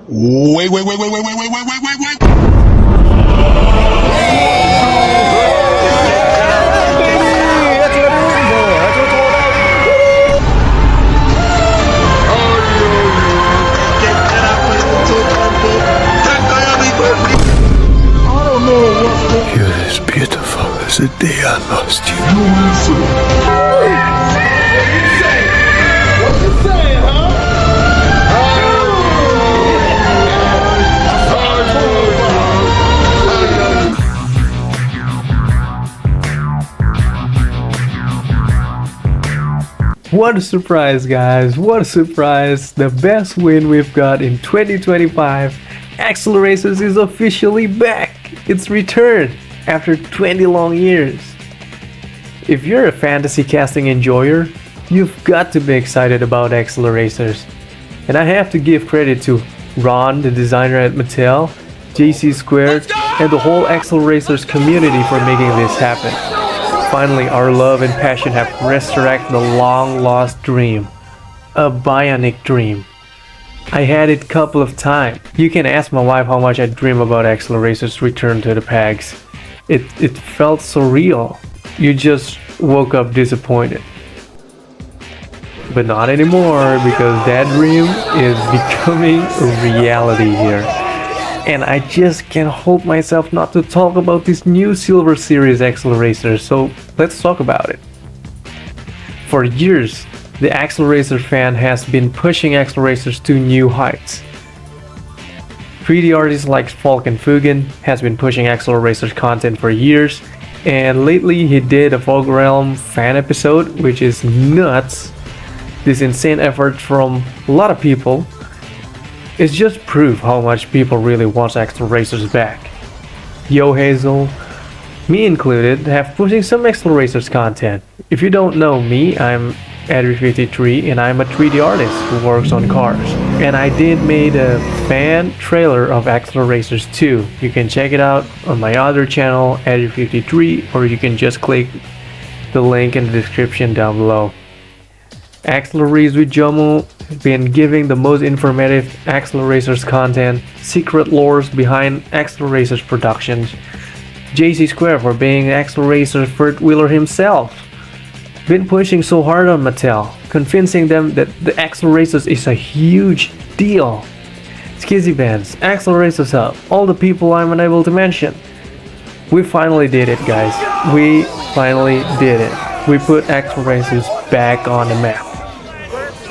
Wait, wait, wait, wait, wait, wait, wait, wait, wait, wait, wait. You're as beautiful as the day I lost you. What you saying, huh? What a surprise, guys, what a surprise. The best win we've got in 2025. ACCELERACERS is officially back. It's returned after 20 long years. If you're a fantasy casting enjoyer, you've got to be excited about ACCELERACERS. And I have to give credit to Ron, the designer at Mattel, JC Squared, and the whole ACCELERACERS community for making this happen. Finally, our love and passion have resurrected the long-lost dream. A bionic dream. I had it a couple of times. You can ask my wife how much I dream about ACCELERACERS return to the pegs. It felt so real. You just woke up disappointed. But not anymore, because that dream is becoming a reality here. And I just can't hold myself not to talk about this new Silver Series ACCELERACER, so let's talk about it. For years, the ACCELERACER fan has been pushing ACCELERACERs to new heights. 3D artists like Falcon Fugan has been pushing ACCELERACERs content for years, and lately he did a Fog Realm fan episode, which is nuts. This insane effort from a lot of people is just proof how much people really want ACCELERACERs back. Yo Hazel, me included, have pushing some ACCELERACERs content. If you don't know me, I'm ADRY53 and I'm a 3D artist who works on cars. And I did made a fan trailer of ACCELERACERs 2. You can check it out on my other channel, ADRY53, or you can just click the link in the description down below. ACCELERACERS with Jomo has been giving the most informative ACCELERACERs content, secret lores behind ACCELERACERs productions. JC Square for being ACCELERACERs third wheeler himself. Been pushing so hard on Mattel, convincing them that the ACCELERACERs is a huge deal. Skizzy Bands, ACCELERACERS Hub, all the people I'm unable to mention. We finally did it, guys. We finally did it. We put ACCELERACERs back on the map.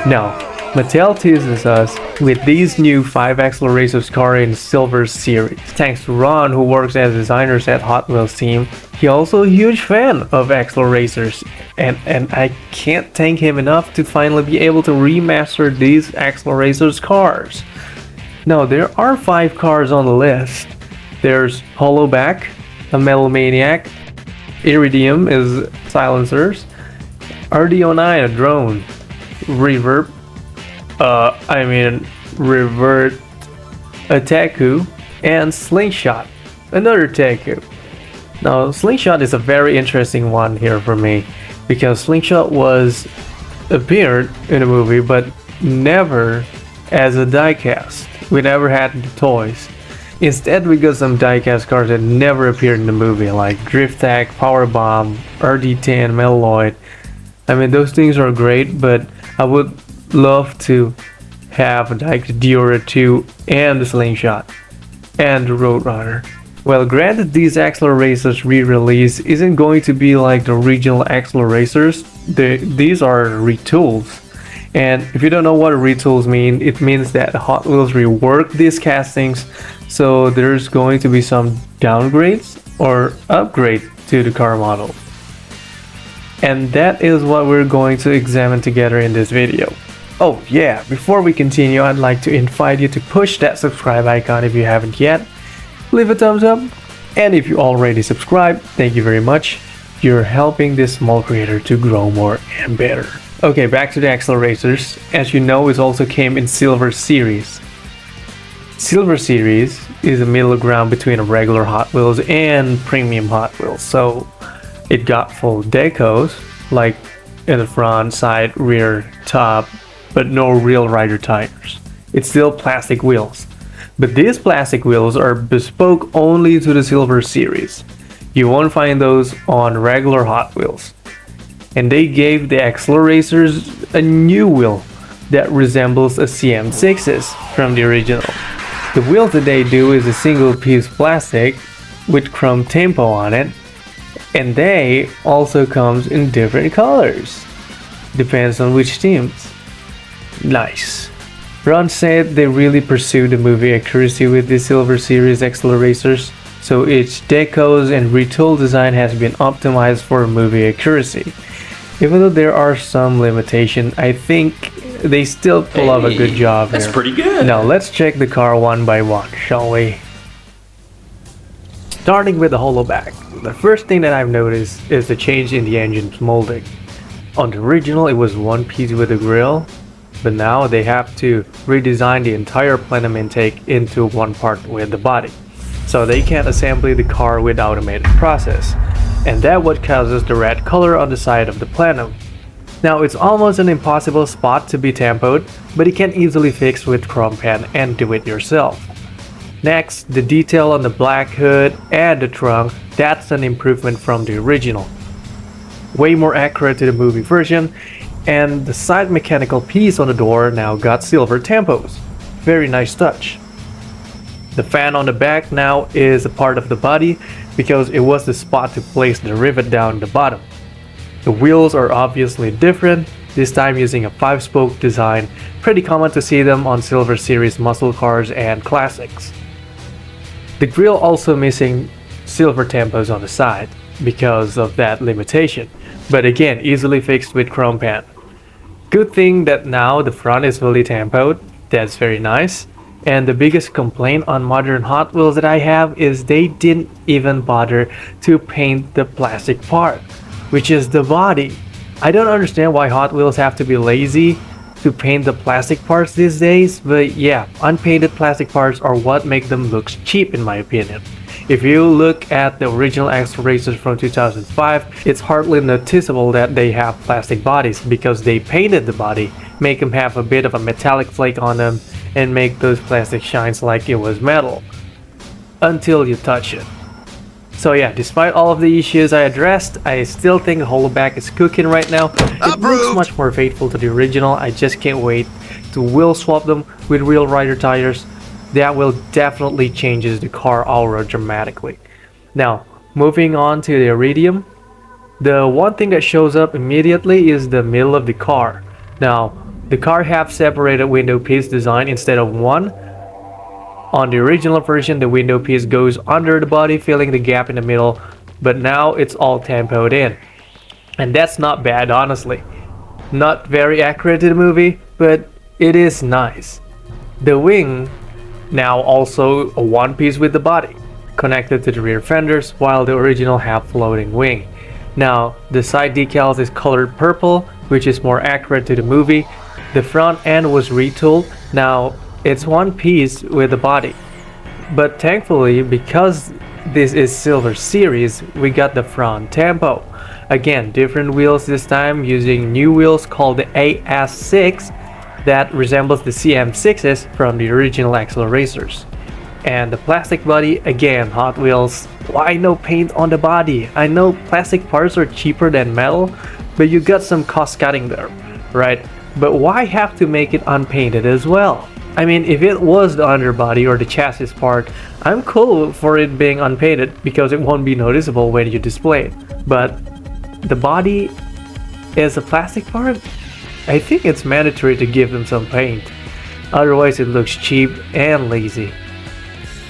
Now, Mattel teases us with these new 5 ACCELERACERs car in Silver Series. Thanks to Ron, who works as designers at Hot Wheels team. He's also a huge fan of ACCELERACERs, and I can't thank him enough to finally be able to remaster these ACCELERACERs cars. Now, there are 5 cars on the list. There's Holoback, a Metal Maniac, Aridium is silencers, RD09 a drone, Reverb, REVERT, a Taku, and Slingshot, another Taku. Now, Slingshot is a very interesting one here for me, because Slingshot appeared in the movie, but never as a diecast. We never had the toys. Instead, we got some diecast cars that never appeared in the movie, like Drift Tag, Powerbomb, RD10, Metalloid. I mean, those things are great, but I would love to have like the Diora 2 and the Slingshot and the Roadrunner. Well, granted, these ACCELERACERs re-release isn't going to be like the original ACCELERACERs. These are retools. And if you don't know what retools mean, it means that Hot Wheels reworked these castings, so there's going to be some downgrades or upgrade to the car model. And that is what we're going to examine together in this video. Oh yeah, before we continue, I'd like to invite you to push that subscribe icon if you haven't yet. Leave a thumbs up, and if you already subscribed, thank you very much. You're helping this small creator to grow more and better. Okay, back to the ACCELERACERs. As you know, it also came in Silver Series. Silver Series is a middle ground between a regular Hot Wheels and premium Hot Wheels. So it got full decos, like in the front, side, rear, top, but no real rider tires. It's still plastic wheels. But these plastic wheels are bespoke only to the Silver Series. You won't find those on regular Hot Wheels. And they gave the ACCELERACERS a new wheel that resembles a CM6's from the original. The wheel that they do is a single piece plastic with chrome tempo on it, and they also comes in different colors. Depends on which teams. Nice. Ron said they really pursued the movie accuracy with the Silver Series ACCELERACERS, so each decos and retool design has been optimized for movie accuracy. Even though there are some limitations, I think they still pull off a good job here. That's pretty good. Now let's check the car one by one, shall we? Starting with the Holoback, the first thing that I've noticed is the change in the engine's molding. On the original it was one piece with the grille, but now they have to redesign the entire plenum intake into one part with the body. So they can't assemble the car with automated process, and that what causes the red color on the side of the plenum. Now it's almost an impossible spot to be tampoed, but you can easily fix with chrome pen and do it yourself. Next, the detail on the black hood and the trunk, that's an improvement from the original. Way more accurate to the movie version, and the side mechanical piece on the door now got silver tampos. Very nice touch. The fan on the back now is a part of the body because it was the spot to place the rivet down the bottom. The wheels are obviously different, this time using a 5-spoke design, pretty common to see them on Silver Series muscle cars and classics. The grille also missing silver tampos on the side because of that limitation, but again easily fixed with chrome pen. Good thing that now the front is fully tampoed, that's very nice. And the biggest complaint on modern Hot Wheels that I have is they didn't even bother to paint the plastic part, which is the body. I don't understand why Hot Wheels have to be lazy to paint the plastic parts these days, but yeah, unpainted plastic parts are what make them look cheap in my opinion. If you look at the original ACCELERACERS from 2005, it's hardly noticeable that they have plastic bodies because they painted the body, make them have a bit of a metallic flake on them, and make those plastic shines like it was metal. Until you touch it. So yeah, despite all of the issues I addressed, I still think Holoback is cooking right now. It looks much more faithful to the original. I just can't wait to wheel swap them with real rider tires. That will definitely changes the car aura dramatically. Now, moving on to the Aridium. The one thing that shows up immediately is the middle of the car. Now, the car have separated window piece design instead of one. On the original version, the window piece goes under the body, filling the gap in the middle, but now it's all tampoed in. And that's not bad, honestly. Not very accurate to the movie, but it is nice. The wing, now also a one piece with the body, connected to the rear fenders, while the original have floating wing. Now, the side decals is colored purple, which is more accurate to the movie. The front end was retooled. Now, it's one piece with the body, but thankfully because this is Silver Series, we got the front tampo. Again, different wheels this time, using new wheels called the AS6 that resembles the CM6's from the original ACCELERACERS. And the plastic body, again, Hot Wheels, why no paint on the body? I know plastic parts are cheaper than metal, but you got some cost cutting there, right? But why have to make it unpainted as well? I mean, if it was the underbody or the chassis part, I'm cool for it being unpainted because it won't be noticeable when you display it. But the body is a plastic part? I think it's mandatory to give them some paint. Otherwise it looks cheap and lazy.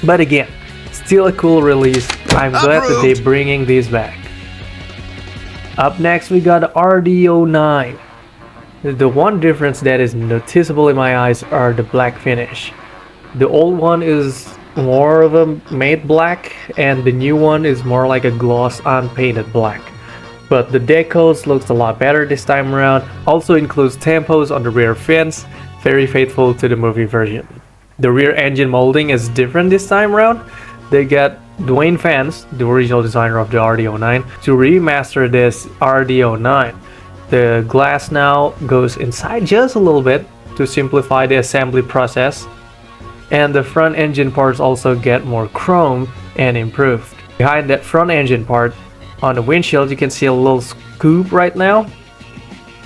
But again, still a cool release. I'm glad that they're bringing these back. Up next we got the RD09. The one difference that is noticeable in my eyes are the black finish. The old one is more of a matte black and the new one is more like a gloss unpainted black. But the decals looks a lot better this time around. Also includes tampos on the rear fins, very faithful to the movie version. The rear engine molding is different this time around. They got DWAYNE fans, the original designer of the RD09, to remaster this RD09. The glass now goes inside just a little bit to simplify the assembly process. and the front engine parts also get more chrome and improved. Behind that front engine part, on the windshield you can see a little scoop right now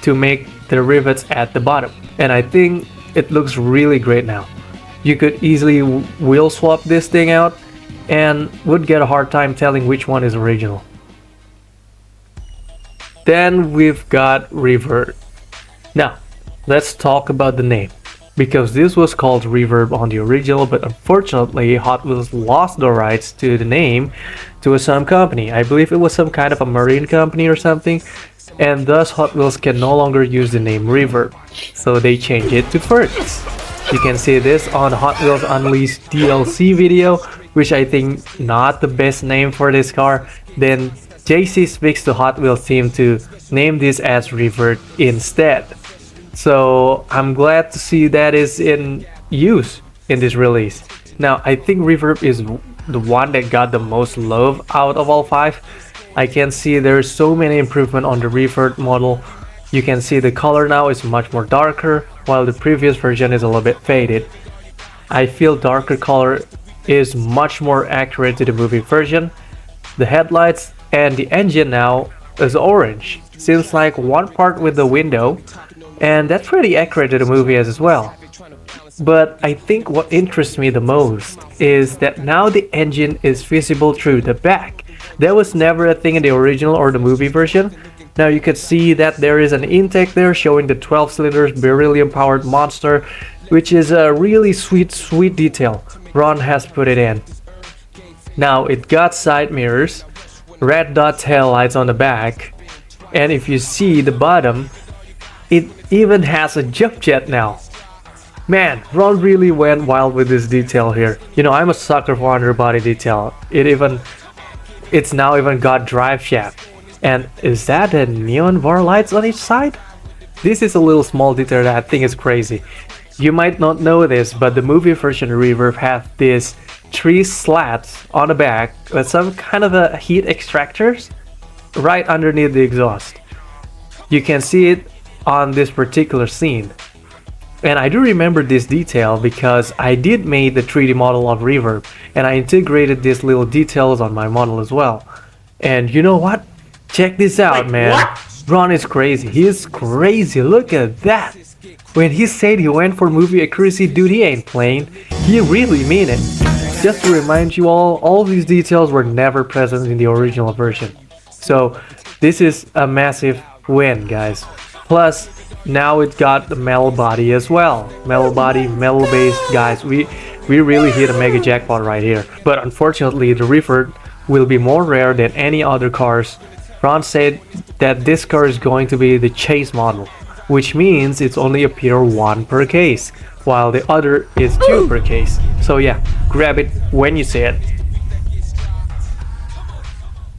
to make the rivets at the bottom, and I think it looks really great now. You could easily wheel swap this thing out and would get a hard time telling which one is original. Then we've got REVERT. Now let's talk about the name, because this was called Reverb on the original, but unfortunately Hot Wheels lost the rights to the name to some company. I believe it was some kind of a marine company or something, and thus Hot Wheels can no longer use the name Reverb, so they changed it to VERT. You can see this on Hot Wheels Unleashed DLC video, which I think not the best name for this car. Then JC speaks to Hot Wheels team to name this as REVERT instead. So I'm glad to see that is in use in this release. Now I think Reverb is the one that got the most love out of all 5. I can see there's so many improvements on the REVERT model. You can see the color now is much more darker, while the previous version is a little bit faded. I feel darker color is much more accurate to the movie version. The headlights and the engine now is orange. Seems like one part with the window, and that's pretty accurate to the movie as well. But I think what interests me the most is that now the engine is visible through the back. That was never a thing in the original or the movie version. Now you can see that there is an intake there showing the 12 cylinders beryllium powered monster, which is a really sweet detail. Ron has put it in. Now it got side mirrors, red dot tail lights on the back, and if you see the bottom, it even has a jump jet now. Man, Ron really went wild with this detail here. You know, I'm a sucker for underbody detail. It's now even got drive shaft. And is that the neon bar lights on each side? This is a little small detail that I think is crazy. You might not know this, but the movie version of Reverb has these 3 slats on the back with some kind of a heat extractors right underneath the exhaust. You can see it on this particular scene. And I do remember this detail because I did make the 3D model of Reverb, and I integrated these little details on my model as well. And you know what? Check this out, man. What? Ron is crazy. He is crazy. Look at that. When he said he went for movie accuracy, dude, he ain't playing. He really mean it. Just to remind you all these details were never present in the original version. So this is a massive win, guys. Plus, now it got the metal body as well. Metal body, metal base, guys. We really hit a mega jackpot right here. But unfortunately, the REVERT will be more rare than any other cars. Ron said that this car is going to be the chase model, which means it's only appear 1 per case, while the other is 2 per case. So yeah, grab it when you see it.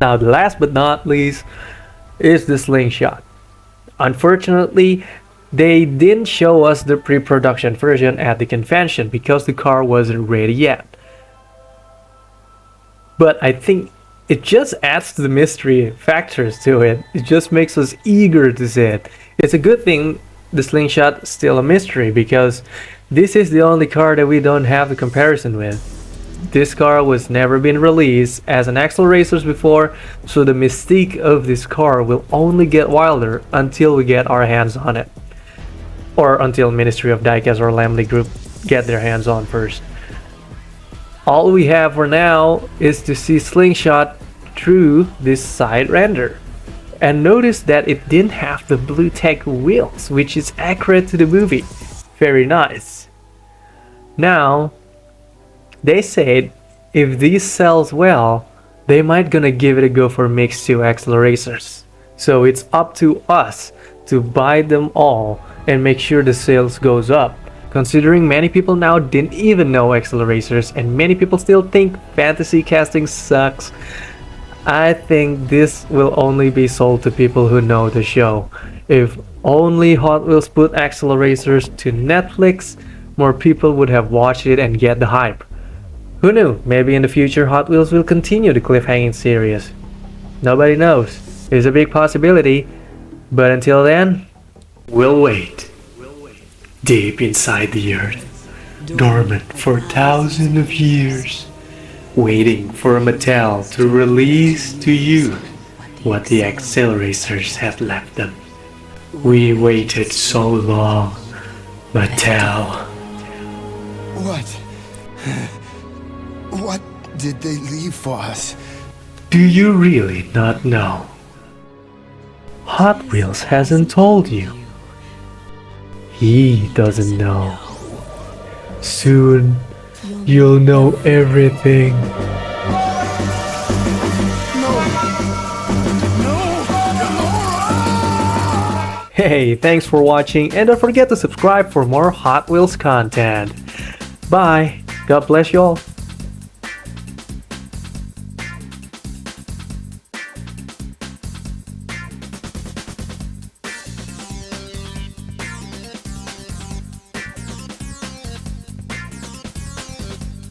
Now the last but not least is the Slingshot. Unfortunately, they didn't show us the pre-production version at the convention because the car wasn't ready yet. But I think it just adds to the mystery factors to it. It just makes us eager to see it. It's a good thing the Slingshot is still a mystery, because this is the only car that we don't have the comparison with. This car was never been released as an ACCELERACERS before, so the mystique of this car will only get wilder until we get our hands on it. Or until Ministry of Diecast or Lamley Group get their hands on first. All we have for now is to see Slingshot through this side render. And notice that it didn't have the blue tech wheels, which is accurate to the movie. Very nice. Now, they said if these sells well, they might gonna give it a go for Mix 2 ACCELERACERS. So it's up to us to buy them all and make sure the sales goes up. Considering many people now didn't even know ACCELERACERS and many people still think fantasy casting sucks, I think this will only be sold to people who know the show. If only Hot Wheels put ACCELERACERS to Netflix, more people would have watched it and get the hype. Who knew? Maybe in the future Hot Wheels will continue the cliffhanging series. Nobody knows. It's a big possibility, but until then, we'll wait. Deep inside the earth, dormant for thousands of years, waiting for Mattel to release to you what the ACCELERACERS had left them. We waited so long, Mattel. What did they leave for us? Do you really not know? Hot Wheels hasn't told you. He doesn't know. Soon, you'll know everything. Hey, thanks for watching, and don't forget to subscribe for more Hot Wheels content. Bye. God bless you all.